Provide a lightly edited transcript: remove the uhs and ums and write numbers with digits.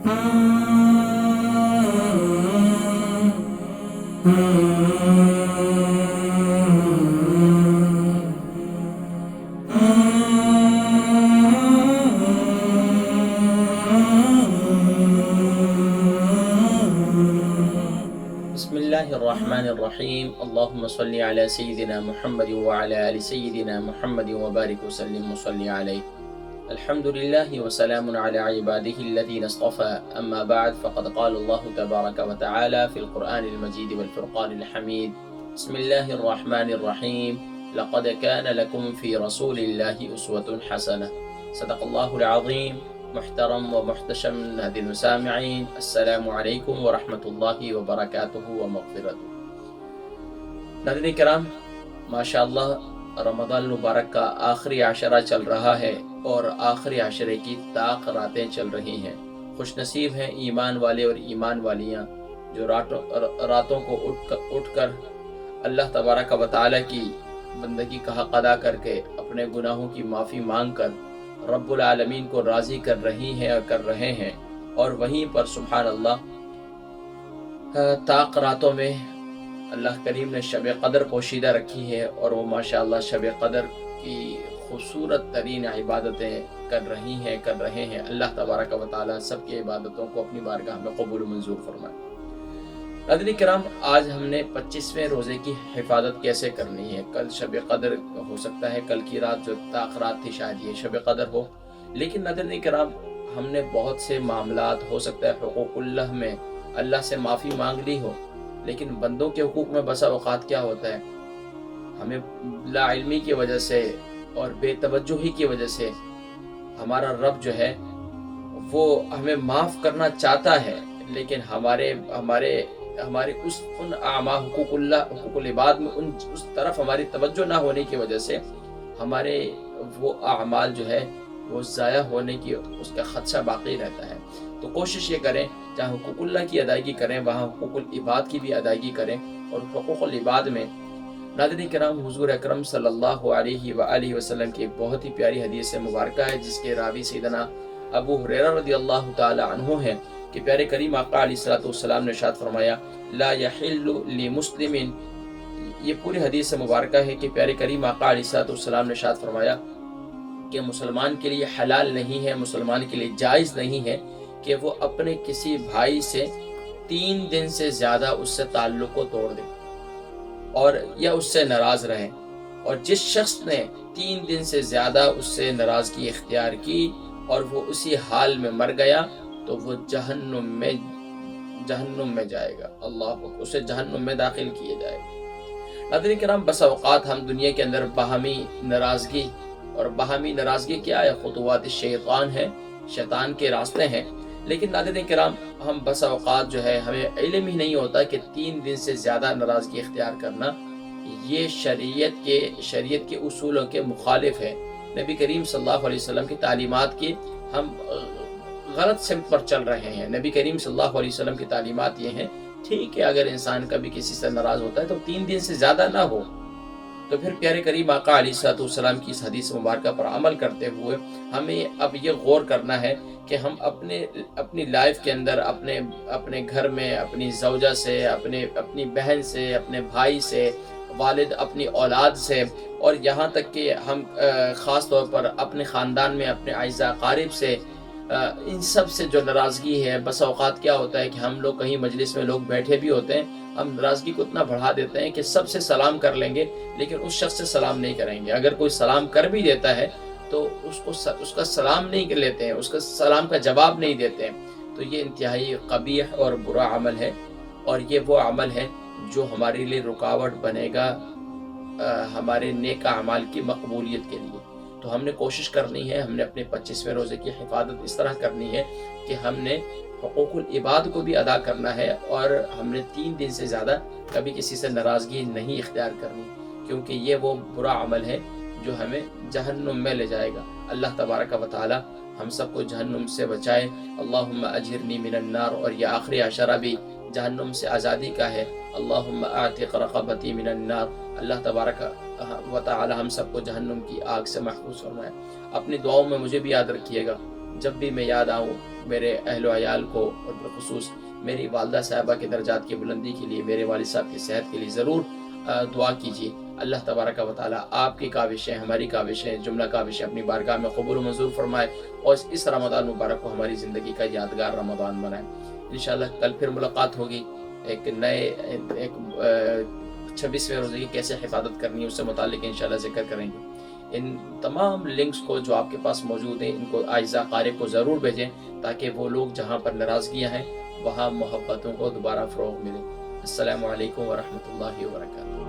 بسم الله الرحمن الرحيم. اللهم صل على سيدنا محمد وعلى آل سيدنا محمد وبارك وسلم وصل عليه. الحمد لله وسلام على عباده الذين اصطفى. أما بعد، فقد قال الله تبارك وتعالى في القرآن المجيد والفرقان الحميد: بسم الله الرحمن الرحيم. لقد كان لكم في رسول الله أسوة حسنة. صدق الله العظيم. محترم و محتشم ناظرین و سامعین، السلام علیکم ورحمۃ اللہ وبرکاتہ و مغفرت۔ ناظرین کرام، ماشاءاللہ رمضان المبارک کا آخری عشرہ چل رہا ہے اور آخری عشرے کی طاق راتیں چل رہی ہیں۔ خوش نصیب ہیں ایمان والے اور ایمان والیاں جو راتوں کو اٹھ کر اللہ تبارک و تعالی کی بندگی کا حق ادا کر کے اپنے گناہوں کی معافی مانگ کر رب العالمین کو راضی کر رہی ہیں اور کر رہے ہیں، اور وہیں پر سبحان اللہ طاق راتوں میں اللہ کریم نے شب قدر پوشیدہ رکھی ہے، اور وہ ماشاءاللہ شب قدر کی خوبصورت ترین عبادتیں کر رہے ہیں۔ اللہ تبارک و تعالی سب کی عبادتوں کو اپنی بارگاہ میں قبول و منظور فرمائے۔ ناظرین کرام، آج ہم نے 25ویں روزے کی حفاظت کیسے کرنی ہے۔ کل شب قدر ہو سکتا ہے، کل کی رات جو طاق رات تھی شاید یہ شب قدر ہو، لیکن ناظرین کرام ہم نے بہت سے معاملات، ہو سکتا ہے حقوق اللہ میں اللہ سے معافی مانگ لی ہو، لیکن بندوں کے حقوق میں بسا اوقات کیا ہوتا ہے، ہمیں لا علمی کی وجہ سے اور بے توجہی کی وجہ سے ہمارا رب جو ہے وہ ہمیں معاف کرنا چاہتا ہے، لیکن ہمارے ان اعمال حقوق العباد میں اس طرف ہماری توجہ نہ ہونے کی وجہ سے ہمارے وہ اعمال جو ہے وہ ضائع ہونے کی اس کا خدشہ باقی رہتا ہے۔ تو کوشش یہ کریں جہاں حقوق اللہ کی ادائیگی کریں وہاں حقوق العباد کی بھی ادائیگی کریں، اور حقوق العباد میں ناظرین کرام حضور اکرم صلی اللہ علیہ وآلہ وسلم کی ایک بہت ہی پیاری حدیث مبارکہ ہے، جس کے راوی سیدنا ابو ہریرہ رضی اللہ تعالی عنہ ہیں کہ پیارے کریم آقا علیہ السلام نے ارشاد فرمایا: لا یحل لمسلم، یہ پوری حدیث مبارکہ ہے کہ پیارے کریم آقا علیہ السلام نے ارشاد فرمایا کہ مسلمان کے لیے حلال نہیں ہے، مسلمان کے لیے جائز نہیں ہے کہ وہ اپنے کسی بھائی سے 3 دن سے زیادہ اس سے تعلق کو توڑ دے اور یا اس سے ناراض رہے، اور جس شخص نے 3 دن سے زیادہ اس سے ناراضگی اختیار کی اور وہ اسی حال میں مر گیا تو وہ جہنم میں جائے گا، اسے جہنم میں داخل کیے جائے گا۔ ناظرین کرام، بس اوقات ہم دنیا کے اندر باہمی ناراضگی، اور باہمی ناراضگی کیا ہے؟ خطوات الشیطان ہے، شیطان کے راستے ہیں، لیکن ناظرین کرام ہم بس اوقات جو ہے ہمیں علم ہی نہیں ہوتا کہ 3 دن سے زیادہ ناراضگی اختیار کرنا یہ شریعت کے اصولوں کے مخالف ہے۔ نبی کریم صلی اللہ علیہ وسلم کی تعلیمات کی ہم غلط سمت پر چل رہے ہیں۔ نبی کریم صلی اللہ علیہ وسلم کی تعلیمات یہ ہیں، ٹھیک ہے اگر انسان کبھی کسی سے ناراض ہوتا ہے تو 3 دن سے زیادہ نہ ہو، تو پھر پیارے کریم آقا علیہ السلام کی اس حدیث مبارکہ پر عمل کرتے ہوئے ہمیں اب یہ غور کرنا ہے کہ ہم اپنی لائف کے اندر اپنے گھر میں اپنی زوجہ سے، اپنی بہن سے، اپنے بھائی سے، والد اپنی اولاد سے، اور یہاں تک کہ ہم خاص طور پر اپنے خاندان میں اپنے اعزاء اقارب سے، ان سب سے جو ناراضگی ہے، بس اوقات کیا ہوتا ہے کہ ہم لوگ کہیں مجلس میں لوگ بیٹھے بھی ہوتے ہیں، ہم ناراضگی کو اتنا بڑھا دیتے ہیں کہ سب سے سلام کر لیں گے لیکن اس شخص سے سلام نہیں کریں گے۔ اگر کوئی سلام کر بھی دیتا ہے تو اس کا سلام نہیں کر لیتے ہیں، اس کا سلام کا جواب نہیں دیتے ہیں۔ تو یہ انتہائی قبیح اور برا عمل ہے، اور یہ وہ عمل ہے جو ہمارے لیے رکاوٹ بنے گا ہمارے نیک اعمال کی مقبولیت کے لیے۔ تو ہم نے کوشش کرنی ہے، ہم نے اپنے 25ویں روزے کی حفاظت اس طرح کرنی ہے کہ ہم نے حقوق العباد کو بھی ادا کرنا ہے، اور ہم نے 3 دن سے زیادہ کبھی کسی سے ناراضگی نہیں اختیار کرنی، کیونکہ یہ وہ برا عمل ہے جو ہمیں جہنم میں لے جائے گا۔ اللہ تبارک و تعالی ہم سب کو جہنم سے بچائے۔ اللہم اجرنی من النار، اور یہ آخری عشرہ بھی جہنم سے آزادی کا ہے۔ اللہم اعتق رقبتی من النار، اللہ تبارک و تعالی ہم سب کو جہنم کی آگ سے محفوظ فرمائے۔ اپنی دعاؤں میں مجھے بھی یاد رکھیے گا، جب بھی میں یاد آؤں میرے اہل و عیال کو اور بالخصوص میری والدہ صاحبہ کے درجات کی بلندی کے لیے، میرے والد صاحب کی صحت کے لیے ضرور دعا کیجیے۔ اللہ تبارک و تعالیٰ آپ کی کاوشیں، ہماری کاوشیں، جملہ کاوشیں اپنی بارگاہ میں قبول و منظور فرمائے اور اس رمضان مبارک کو ہماری زندگی کا یادگار رمضان بنائے۔ انشاءاللہ کل پھر ملاقات ہوگی ایک نئے 26ویں روزے کی کیسے حفاظت کرنی ہے اس سے متعلق انشاءاللہ ذکر کریں گے۔ ان تمام لنکس کو جو آپ کے پاس موجود ہیں ان کو اعزاء قاری کو ضرور بھیجیں تاکہ وہ لوگ جہاں پر ناراضگیاں ہیں وہاں محبتوں کو دوبارہ فروغ ملے۔ السلام علیکم ورحمۃ اللہ وبرکاتہ۔